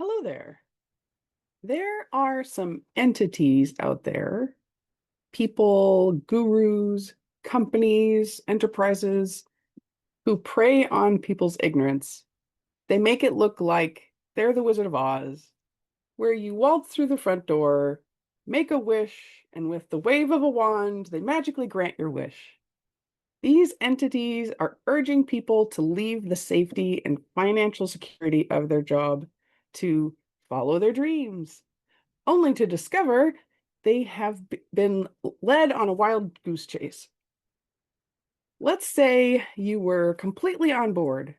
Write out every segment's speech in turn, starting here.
Hello there. There are some entities out there, people, gurus, companies, enterprises who prey on people's ignorance. They make it look like they're the Wizard of Oz, where you waltz through the front door, make a wish, and with the wave of a wand, they magically grant your wish. These entities are urging people to leave the safety and financial security of their job to follow their dreams, only to discover they have been led on a wild goose chase. Let's say you were completely on board,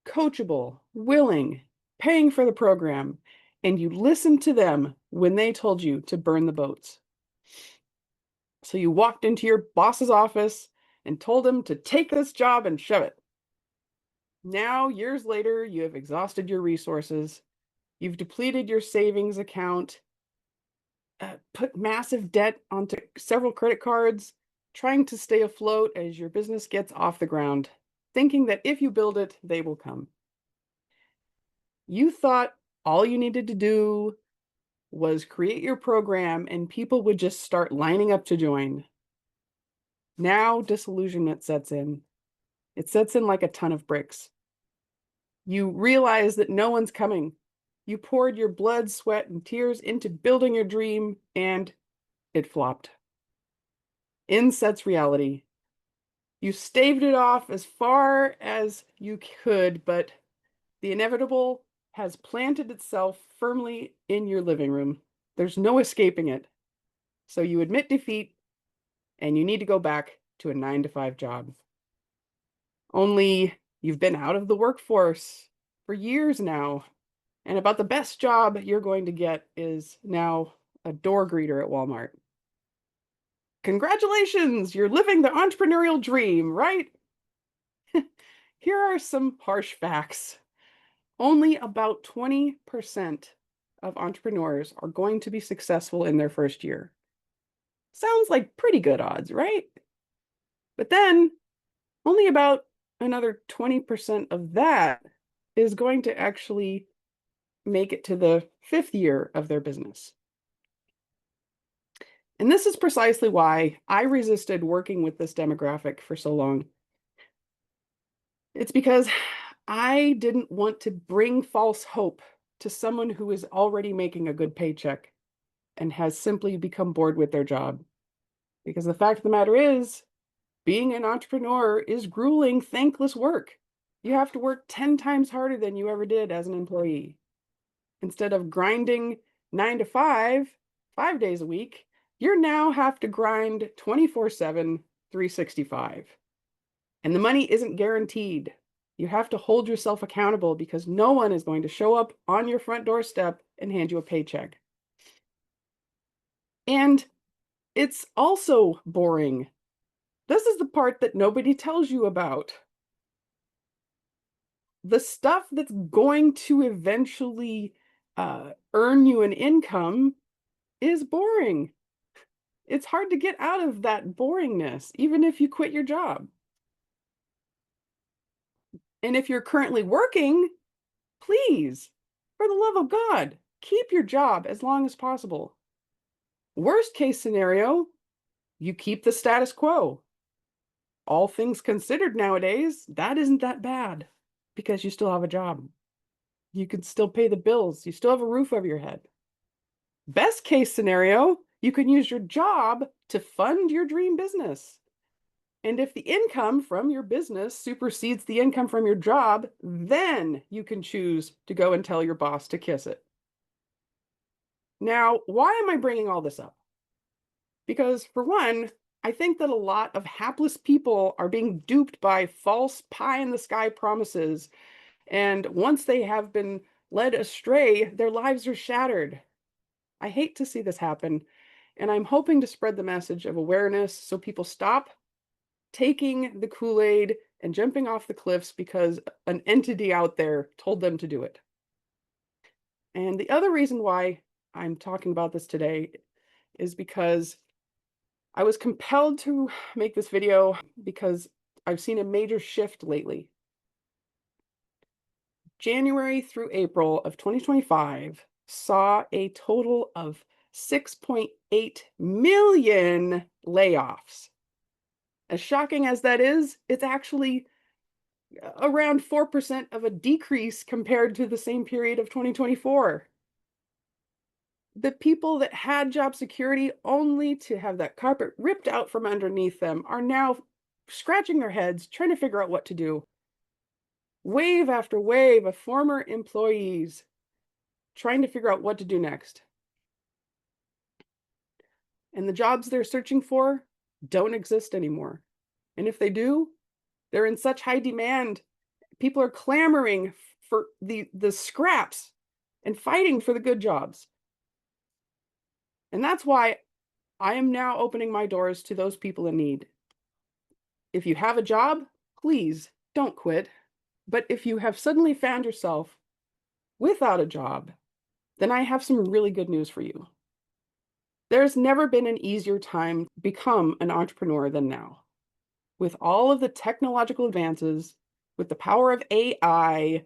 coachable, willing, paying for the program, and you listened to them when they told you to burn the boats. So you walked into your boss's office and told him to take this job and shove it. Now, years later, you have exhausted your resources, you've depleted your savings account, put massive debt onto several credit cards, trying to stay afloat as your business gets off the ground, thinking that if you build it, they will come. You thought all you needed to do was create your program and people would just start lining up to join. Now disillusionment sets in. It sets in like a ton of bricks. You realize that no one's coming. You poured your blood, sweat, and tears into building your dream, and it flopped. In sets reality. You staved it off as far as you could, but the inevitable has planted itself firmly in your living room. There's no escaping it. So you admit defeat, and you need to go back to a 9-to-5 job. Only you've been out of the workforce for years now, and about the best job you're going to get is now a door greeter at Walmart. Congratulations, you're living the entrepreneurial dream, right? Here are some harsh facts. Only about 20% of entrepreneurs are going to be successful in their first year. Sounds like pretty good odds, right? But then only about another 20% of that is going to actually make it to the 5th year of their business. And this is precisely why I resisted working with this demographic for so long. It's because I didn't want to bring false hope to someone who is already making a good paycheck and has simply become bored with their job. Because the fact of the matter is, being an entrepreneur is grueling, thankless work. You have to work 10 times harder than you ever did as an employee. Instead of grinding 9 to 5, 5 days a week, you now have to grind 24/7, 365. And the money isn't guaranteed. You have to hold yourself accountable because no one is going to show up on your front doorstep and hand you a paycheck. And it's also boring. This is the part that nobody tells you about. The stuff that's going to eventually earn you an income is boring. It's hard to get out of that boringness, even if you quit your job. And if you're currently working, please, for the love of God, keep your job as long as possible. Worst case scenario, you keep the status quo. All things considered nowadays, that isn't that bad because you still have a job. You can still pay the bills. You still have a roof over your head. Best case scenario, you can use your job to fund your dream business. And if the income from your business supersedes the income from your job, then you can choose to go and tell your boss to kiss it. Now, why am I bringing all this up? Because for one, I think that a lot of hapless people are being duped by false pie in the sky promises. And once they have been led astray, their lives are shattered. I hate to see this happen. And I'm hoping to spread the message of awareness so people stop taking the Kool-Aid and jumping off the cliffs because an entity out there told them to do it. And the other reason why I'm talking about this today is because I was compelled to make this video because I've seen a major shift lately. January through April of 2025 saw a total of 6.8 million layoffs. As shocking as that is, it's actually around 4% of a decrease compared to the same period of 2024. The people that had job security only to have that carpet ripped out from underneath them are now scratching their heads, trying to figure out what to do. Wave after wave of former employees trying to figure out what to do next. And the jobs they're searching for don't exist anymore. And if they do, they're in such high demand. People are clamoring for the scraps and fighting for the good jobs. And that's why I am now opening my doors to those people in need. If you have a job, please don't quit. But if you have suddenly found yourself without a job, then I have some really good news for you. There's never been an easier time to become an entrepreneur than now. With all of the technological advances, with the power of AI,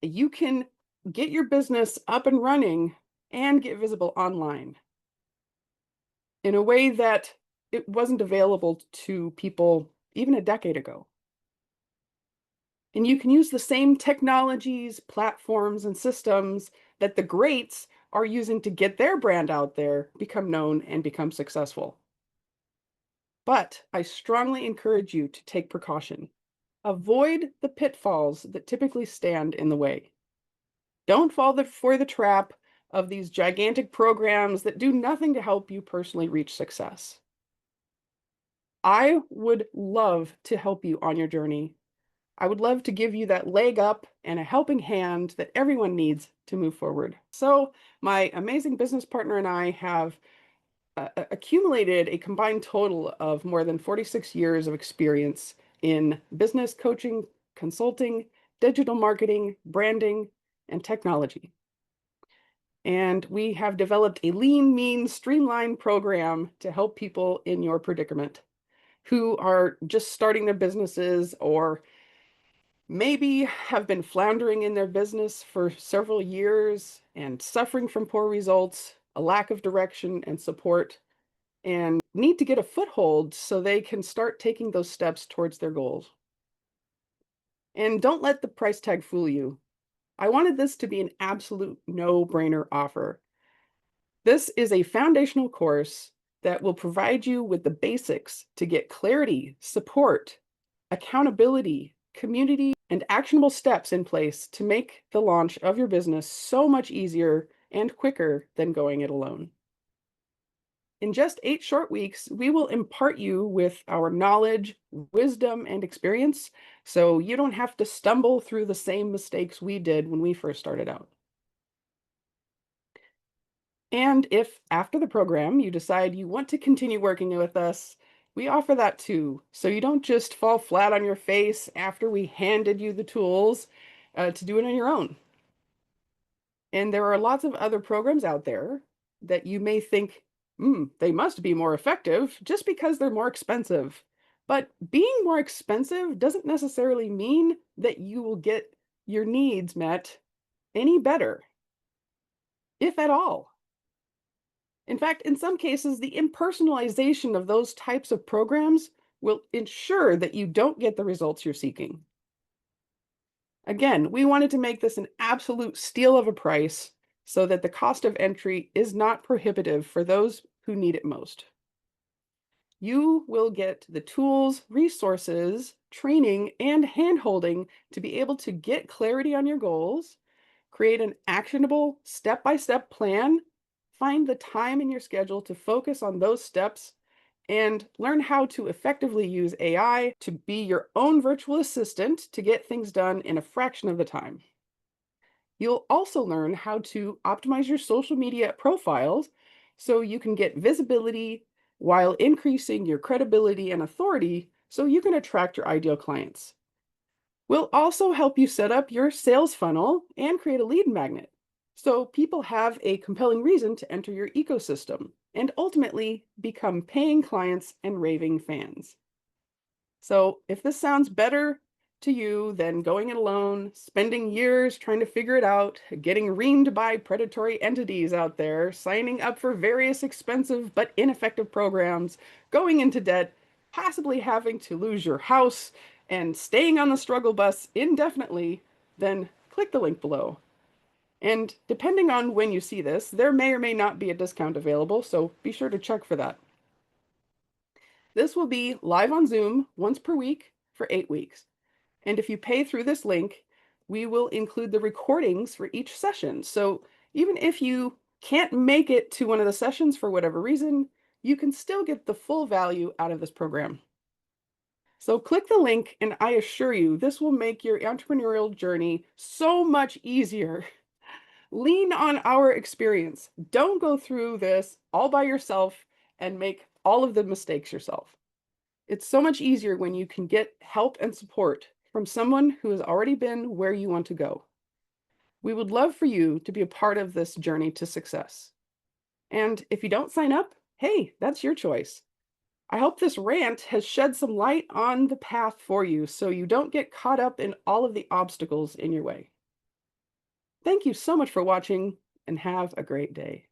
you can get your business up and running and get visible online in a way that it wasn't available to people even a decade ago. And you can use the same technologies, platforms, and systems that the greats are using to get their brand out there, become known, and become successful. But I strongly encourage you to take precaution. Avoid the pitfalls that typically stand in the way. Don't fall for the trap of these gigantic programs that do nothing to help you personally reach success. I would love to help you on your journey. I would love to give you that leg up and a helping hand that everyone needs to move forward. So my amazing business partner and I have accumulated a combined total of more than 46 years of experience in business coaching, consulting, digital marketing, branding, and technology. And we have developed a lean, mean, streamlined program to help people in your predicament who are just starting their businesses or maybe have been floundering in their business for several years and suffering from poor results, a lack of direction and support, and need to get a foothold so they can start taking those steps towards their goals. And don't let the price tag fool you. I wanted this to be an absolute no-brainer offer. This is a foundational course that will provide you with the basics to get clarity, support, accountability, community, and actionable steps in place to make the launch of your business so much easier and quicker than going it alone. In just 8 short weeks, we will impart you with our knowledge, wisdom, and experience so you don't have to stumble through the same mistakes we did when we first started out. And if after the program you decide you want to continue working with us, we offer that too. So you don't just fall flat on your face after we handed you the tools to do it on your own. And there are lots of other programs out there that you may think, they must be more effective just because they're more expensive. But being more expensive doesn't necessarily mean that you will get your needs met any better, if at all. In fact, in some cases, the impersonalization of those types of programs will ensure that you don't get the results you're seeking. Again, we wanted to make this an absolute steal of a price so that the cost of entry is not prohibitive for those who need it most. You will get the tools, resources, training, and handholding to be able to get clarity on your goals, create an actionable step-by-step plan, find the time in your schedule to focus on those steps, and learn how to effectively use AI to be your own virtual assistant to get things done in a fraction of the time. You'll also learn how to optimize your social media profiles so you can get visibility while increasing your credibility and authority so you can attract your ideal clients. We'll also help you set up your sales funnel and create a lead magnet so people have a compelling reason to enter your ecosystem and ultimately become paying clients and raving fans. So if this sounds better to you than going it alone, spending years trying to figure it out, getting reamed by predatory entities out there, signing up for various expensive but ineffective programs, going into debt, possibly having to lose your house, and staying on the struggle bus indefinitely, then click the link below. And depending on when you see this, there may or may not be a discount available, so be sure to check for that. This will be live on Zoom once per week for 8 weeks. And if you pay through this link, we will include the recordings for each session. So even if you can't make it to one of the sessions for whatever reason, you can still get the full value out of this program. So click the link, and I assure you, this will make your entrepreneurial journey so much easier. Lean on our experience. Don't go through this all by yourself and make all of the mistakes yourself. It's so much easier when you can get help and support from someone who has already been where you want to go. We would love for you to be a part of this journey to success. And if you don't sign up, hey, that's your choice. I hope this rant has shed some light on the path for you so you don't get caught up in all of the obstacles in your way. Thank you so much for watching, and have a great day.